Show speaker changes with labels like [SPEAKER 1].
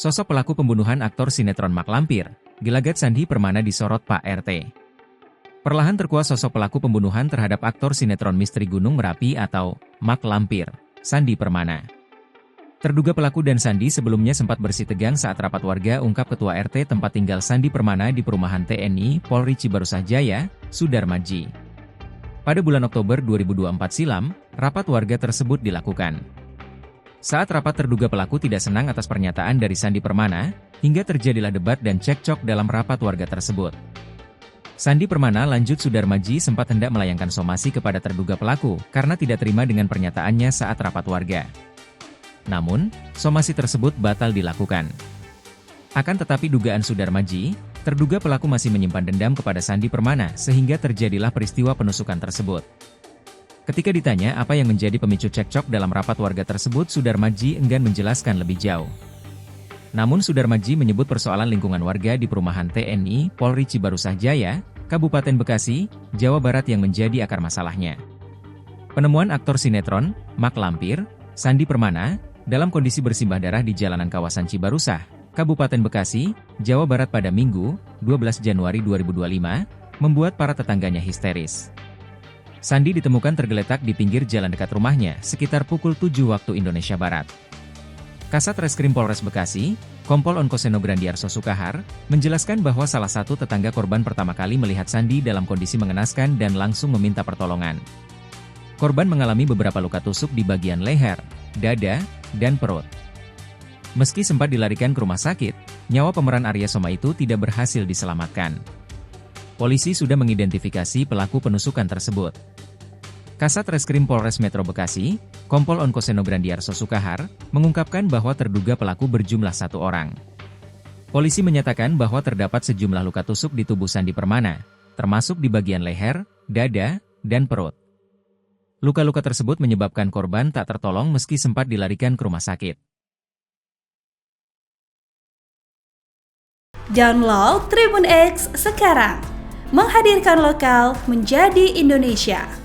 [SPEAKER 1] Sosok pelaku pembunuhan aktor sinetron Mak Lampir, gelagat Sandi Permana disorot Pak RT. Perlahan terkuak sosok pelaku pembunuhan terhadap aktor sinetron Misteri Gunung Merapi atau Mak Lampir, Sandi Permana. Terduga pelaku dan Sandi sebelumnya sempat bersih tegang saat rapat warga ungkap Ketua RT tempat tinggal Sandi Permana di perumahan TNI Polri Cibarusah Jaya, Sudarmaji. Pada bulan Oktober 2024 silam, rapat warga tersebut dilakukan. Saat rapat terduga pelaku tidak senang atas pernyataan dari Sandi Permana, hingga terjadilah debat dan cekcok dalam rapat warga tersebut. Sandi Permana lanjut Sudarmaji sempat hendak melayangkan somasi kepada terduga pelaku karena tidak terima dengan pernyataannya saat rapat warga. Namun, somasi tersebut batal dilakukan. Akan tetapi dugaan Sudarmaji, terduga pelaku masih menyimpan dendam kepada Sandi Permana sehingga terjadilah peristiwa penusukan tersebut. Ketika ditanya apa yang menjadi pemicu cekcok dalam rapat warga tersebut, Sudarmaji enggan menjelaskan lebih jauh. Namun Sudarmaji menyebut persoalan lingkungan warga di perumahan TNI Polri Cibarusah Jaya, Kabupaten Bekasi, Jawa Barat yang menjadi akar masalahnya. Penemuan aktor sinetron, Mak Lampir, Sandi Permana, dalam kondisi bersimbah darah di jalanan kawasan Cibarusah, Kabupaten Bekasi, Jawa Barat pada Minggu, 12 Januari 2025, membuat para tetangganya histeris. Sandi ditemukan tergeletak di pinggir jalan dekat rumahnya sekitar pukul 7 waktu Indonesia Barat. Kasat Reskrim Polres Bekasi, Kompol Onkoseno Grandiarso Sukahar, menjelaskan bahwa salah satu tetangga korban pertama kali melihat Sandi dalam kondisi mengenaskan dan langsung meminta pertolongan. Korban mengalami beberapa luka tusuk di bagian leher, dada, dan perut. Meski sempat dilarikan ke rumah sakit, nyawa pemeran Arya Soma itu tidak berhasil diselamatkan. Polisi sudah mengidentifikasi pelaku penusukan tersebut. Kasat Reskrim Polres Metro Bekasi, Kompol Onkoseno Grandiarso Sukahar, mengungkapkan bahwa terduga pelaku berjumlah 1 orang. Polisi menyatakan bahwa terdapat sejumlah luka tusuk di tubuh Sandi Permana, termasuk di bagian leher, dada, dan perut. Luka-luka tersebut menyebabkan korban tak tertolong meski sempat dilarikan ke rumah sakit.
[SPEAKER 2] Download Tribun X sekarang, menghadirkan lokal menjadi Indonesia.